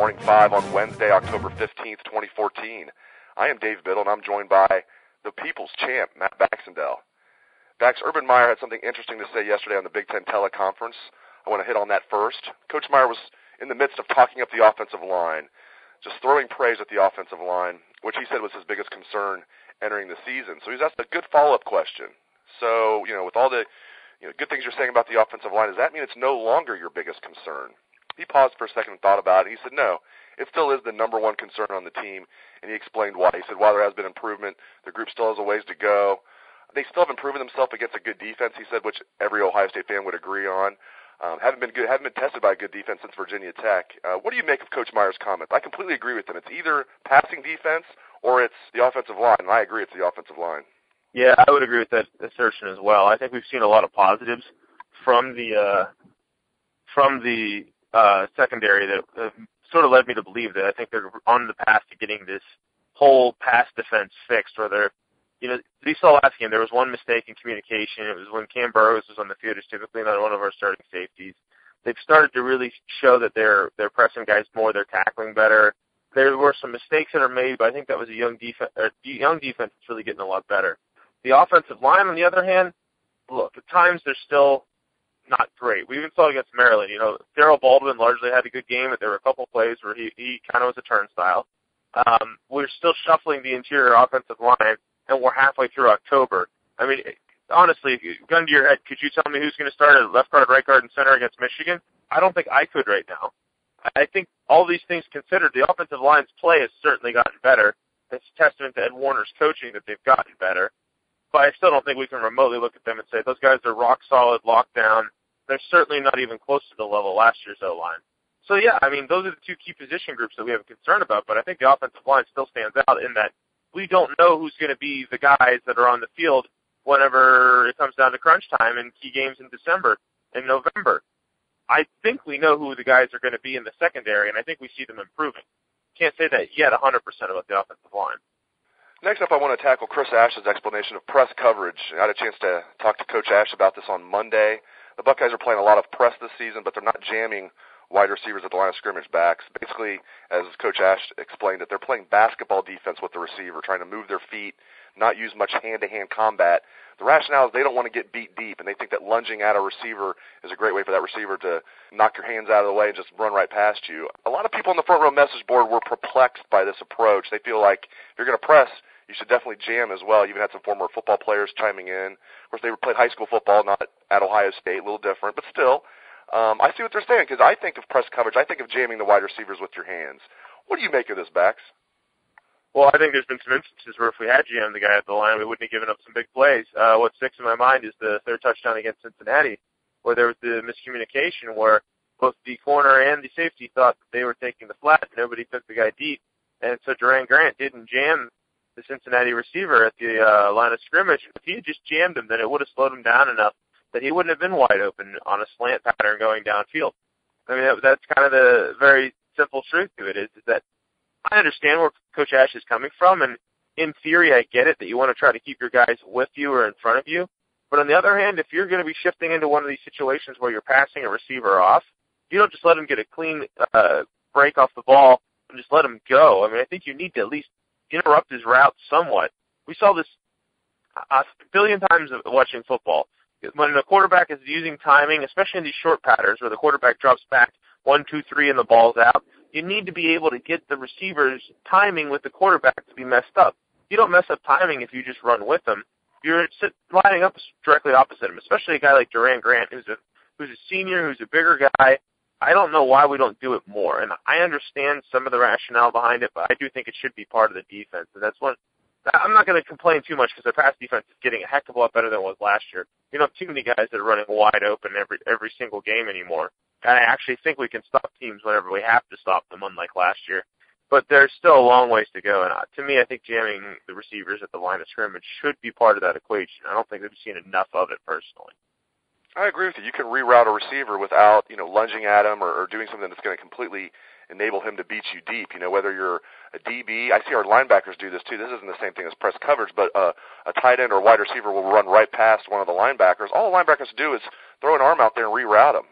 Morning 5 on Wednesday, October 15th, 2014. I am Dave Biddle, and I'm joined by the People's Champ, Matt Baxendale. Bax, Urban Meyer had something interesting to say yesterday on the Big Ten teleconference. I want to hit on that first. Coach Meyer was in the midst of talking up the offensive line, just throwing praise at the offensive line, which he said was his biggest concern entering the season. So he's asked a good follow-up question. So, with all the good things you're saying about the offensive line, does that mean it's no longer your biggest concern? He paused for a second and thought about it. He said, no, it still is the number one concern on the team, and he explained why. He said, while there has been improvement, the group still has a ways to go. They still haven't proven themselves against a good defense, he said, which every Ohio State fan would agree on. Haven't been tested by a good defense since Virginia Tech. What do you make of Coach Meyer's comments? I completely agree with him. It's either passing defense or it's the offensive line, and I agree it's the offensive line. Yeah, I would agree with that assertion as well. I think we've seen a lot of positives from the secondary that sort of led me to believe that I think they're on the path to getting this whole pass defense fixed. Where they're, you saw last game there was one mistake in communication. It was when Cam Burrows was on the field. It's typically not one of our starting safeties. They've started to really show that they're pressing guys more. They're tackling better. There were some mistakes that are made, but I think that was a young defense. Young defense is really getting a lot better. The offensive line, on the other hand, look, at times they're still not great. We even saw it against Maryland. Darrell Baldwin largely had a good game, but there were a couple plays where he kind of was a turnstile. We're still shuffling the interior offensive line, and we're halfway through October. I mean, honestly, gun to your head, could you tell me who's going to start at left guard, right guard, and center against Michigan? I don't think I could right now. I think all these things considered, the offensive line's play has certainly gotten better. It's a testament to Ed Warner's coaching that they've gotten better. But I still don't think we can remotely look at them and say those guys are rock solid, locked down. They're certainly not even close to the level of last year's O-line. So, yeah, I mean, those are the two key position groups that we have a concern about. But I think the offensive line still stands out in that we don't know who's going to be the guys that are on the field whenever it comes down to crunch time and key games in December and November. I think we know who the guys are going to be in the secondary, and I think we see them improving. Can't say that yet 100% about the offensive line. Next up, I want to tackle Chris Ash's explanation of press coverage. I had a chance to talk to Coach Ash about this on Monday. The Buckeyes are playing a lot of press this season, but they're not jamming wide receivers at the line of scrimmage backs. Basically, as Coach Ash explained, that they're playing basketball defense with the receiver, trying to move their feet, not use much hand-to-hand combat. The rationale is they don't want to get beat deep, and they think that lunging at a receiver is a great way for that receiver to knock your hands out of the way and just run right past you. A lot of people on the front row message board were perplexed by this approach. They feel like if you're going to press, you should definitely jam as well. You even had some former football players chiming in. Of course, they played high school football, not at Ohio State, a little different, but still. I see what they're saying, because I think of press coverage, I think of jamming the wide receivers with your hands. What do you make of this, Bax? Well, I think there's been some instances where if we had jammed the guy at the line, we wouldn't have given up some big plays. What sticks in my mind is the third touchdown against Cincinnati, where there was the miscommunication where both the corner and the safety thought that they were taking the flat. Nobody took the guy deep, and so Duran Grant didn't jam the Cincinnati receiver at the line of scrimmage. If he had just jammed him, then it would have slowed him down enough that he wouldn't have been wide open on a slant pattern going downfield. I mean, that's kind of the very simple truth to it is that I understand where Coach Ash is coming from, and in theory I get it that you want to try to keep your guys with you or in front of you. But on the other hand, if you're going to be shifting into one of these situations where you're passing a receiver off, you don't just let him get a clean break off the ball and just let him go. I mean, I think you need to at least interrupt his route somewhat. We saw this a billion times watching football. When the quarterback is using timing, especially in these short patterns where the quarterback drops back 1, 2, 3 and the ball's out, you need to be able to get the receiver's timing with the quarterback to be messed up. You don't mess up timing if you just run with them. You're lining up directly opposite him, especially a guy like Duran Grant who's a senior, who's a bigger guy. I don't know why we don't do it more, and I understand some of the rationale behind it, but I do think it should be part of the defense, and that's one. I'm not going to complain too much because our pass defense is getting a heck of a lot better than it was last year. You don't have too many guys that are running wide open every single game anymore. And I actually think we can stop teams whenever we have to stop them, unlike last year. But there's still a long ways to go. And to me, I think jamming the receivers at the line of scrimmage should be part of that equation. I don't think we've seen enough of it personally. I agree with you. You can reroute a receiver without, lunging at him or doing something that's going to completely enable him to beat you deep. Whether you're a DB, I see our linebackers do this too. This isn't the same thing as press coverage, but a tight end or wide receiver will run right past one of the linebackers. All the linebackers do is throw an arm out there and reroute him.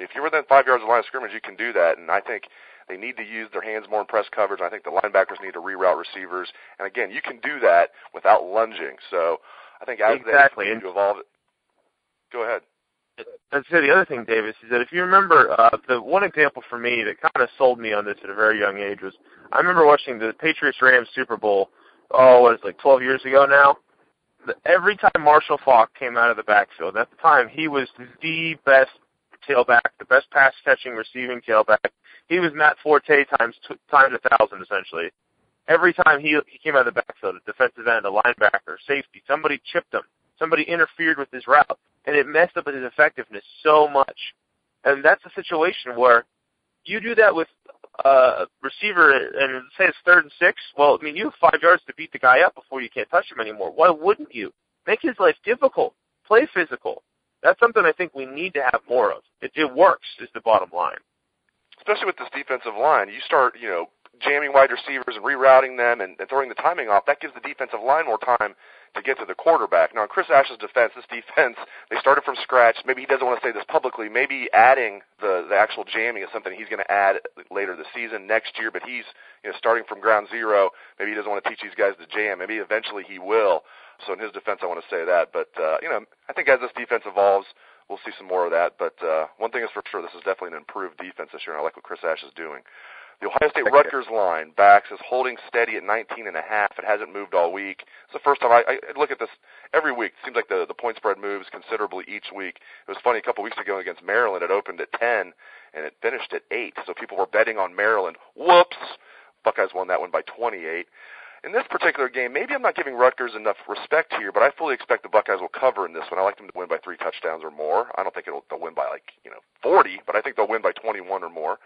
If you're within 5 yards of the line of scrimmage, you can do that, and I think They need to use their hands more in press coverage. I think the linebackers need to reroute receivers. And, again, you can do that without lunging. So I think as exactly. they need to evolve it. Go ahead. I'd say the other thing, Davis, is that if you remember, the one example for me that kind of sold me on this at a very young age was I remember watching the Patriots-Rams Super Bowl, what is it, like 12 years ago now? Every time Marshall Faulk came out of the backfield, at the time he was the best tailback, the best pass-catching, receiving tailback. He was Matt Forte times 1,000, essentially. Every time he came out of the backfield, a defensive end, a linebacker, safety, somebody chipped him. Somebody interfered with his route, and it messed up his effectiveness so much. And that's a situation where you do that with a receiver, and say it's 3rd and 6. Well, I mean, you have 5 yards to beat the guy up before you can't touch him anymore. Why wouldn't you? Make his life difficult. Play physical. That's something I think we need to have more of. It works, is the bottom line. Especially with this defensive line, you start, jamming wide receivers and rerouting them and throwing the timing off. That gives the defensive line more time to get to the quarterback. Now, in Chris Ash's defense, this defense, they started from scratch. Maybe he doesn't want to say this publicly. Maybe adding the actual jamming is something he's going to add later this season, next year, but he's starting from ground zero. Maybe he doesn't want to teach these guys to jam. Maybe eventually he will. So in his defense, I want to say that. But, I think as this defense evolves, we'll see some more of that. But one thing is for sure, this is definitely an improved defense this year, and I like what Chris Ash is doing. The Ohio State-Rutgers line, backs, is holding steady at 19.5. It hasn't moved all week. It's the first time I look at this every week. It seems like the point spread moves considerably each week. It was funny, a couple weeks ago against Maryland, it opened at 10, and it finished at 8. So people were betting on Maryland. Whoops! Buckeyes won that one by 28. In this particular game, maybe I'm not giving Rutgers enough respect here, but I fully expect the Buckeyes will cover in this one. I like them to win by 3 touchdowns or more. I don't think they'll win by 40, but I think they'll win by 21 or more.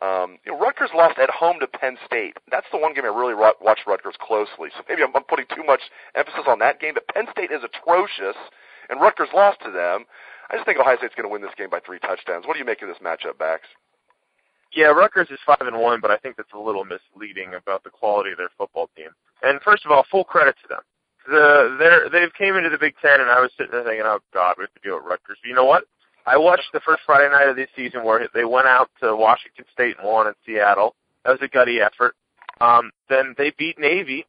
Rutgers lost at home to Penn State. That's the one game I really watched Rutgers closely. So maybe I'm putting too much emphasis on that game, but Penn State is atrocious, and Rutgers lost to them. I just think Ohio State's going to win this game by 3 touchdowns. What do you make of this matchup, Bax? Yeah, Rutgers is 5-1, but I think that's a little misleading about the quality of their football team. And first of all, full credit to them. They've came into the Big Ten, and I was sitting there thinking, oh, God, we have to deal with Rutgers. But you know what? I watched the first Friday night of this season where they went out to Washington State and won in Seattle. That was a gutty effort. Then they beat Navy,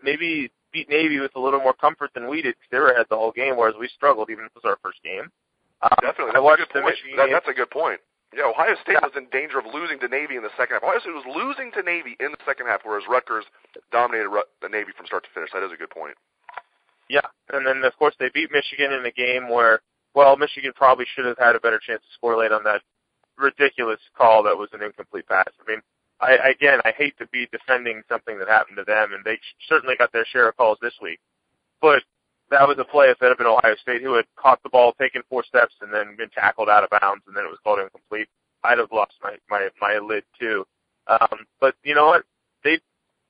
maybe beat Navy with a little more comfort than we did because they were ahead the whole game, whereas we struggled even if it was our first game. Definitely. I watched the Michigan game. That's a good point. Yeah, Ohio State was in danger of losing to Navy in the second half. Ohio State was losing to Navy in the second half, whereas Rutgers dominated the Navy from start to finish. That is a good point. Yeah, and then, of course, they beat Michigan in a game where, well, Michigan probably should have had a better chance to score late on that ridiculous call that was an incomplete pass. I mean, I hate to be defending something that happened to them, and they certainly got their share of calls this week. But that was a play if it had been Ohio State who had caught the ball, taken 4 steps, and then been tackled out of bounds, and then it was called incomplete. I'd have lost my lid too. But you know what?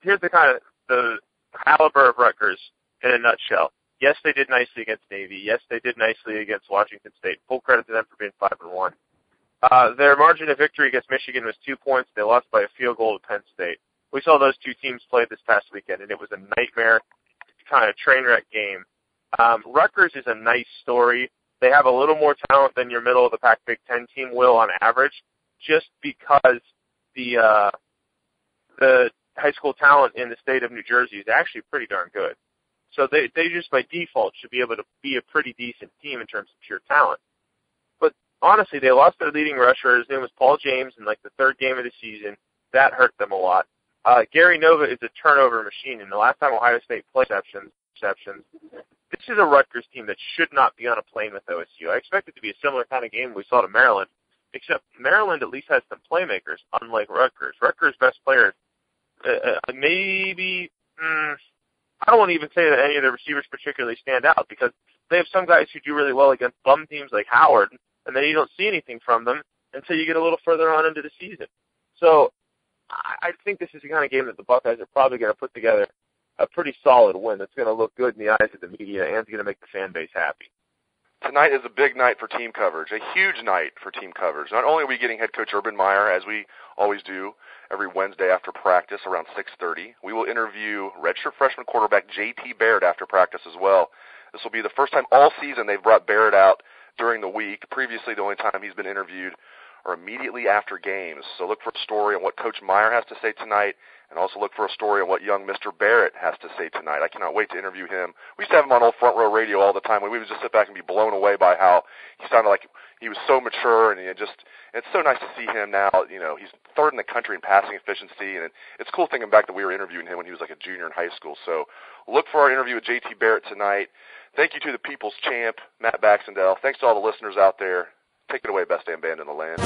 Here's the caliber of Rutgers in a nutshell. Yes, they did nicely against Navy. Yes, they did nicely against Washington State. Full credit to them for being 5-1. Their margin of victory against Michigan was 2 points. They lost by a field goal to Penn State. We saw those two teams play this past weekend, and it was a nightmare kind of train wreck game. Rutgers is a nice story. They have a little more talent than your middle-of-the-pack Big Ten team will on average, just because the high school talent in the state of New Jersey is actually pretty darn good. So they just by default should be able to be a pretty decent team in terms of pure talent. But honestly, they lost their leading rusher. His name was Paul James in like the 3rd game of the season. That hurt them a lot. Gary Nova is a turnover machine, and the last time Ohio State played exceptions, this is a Rutgers team that should not be on a plane with OSU. I expect it to be a similar kind of game we saw to Maryland, except Maryland at least has some playmakers, unlike Rutgers. Rutgers' best players, I don't want to even say that any of the receivers particularly stand out because they have some guys who do really well against bum teams like Howard, and then you don't see anything from them until you get a little further on into the season. So I think this is the kind of game that the Buckeyes are probably going to put together a pretty solid win that's going to look good in the eyes of the media and is going to make the fan base happy. Tonight is a big night for team coverage, a huge night for team coverage. Not only are we getting head coach Urban Meyer, as we always do, every Wednesday after practice around 6:30, we will interview redshirt freshman quarterback J.T. Barrett after practice as well. This will be the first time all season they've brought Barrett out during the week. Previously, the only time he's been interviewed or immediately after games. So look for a story on what Coach Meyer has to say tonight, and also look for a story on what young Mr. Barrett has to say tonight. I cannot wait to interview him. We used to have him on old Front Row Radio all the time, and we would just sit back and be blown away by how he sounded like he was so mature, and it's so nice to see him now. You know, he's third in the country in passing efficiency, and it's cool thinking back that we were interviewing him when he was like a junior in high school. So look for our interview with JT Barrett tonight. Thank you to the People's Champ, Matt Baxendale. Thanks to all the listeners out there. Take it away, best damn band in the land.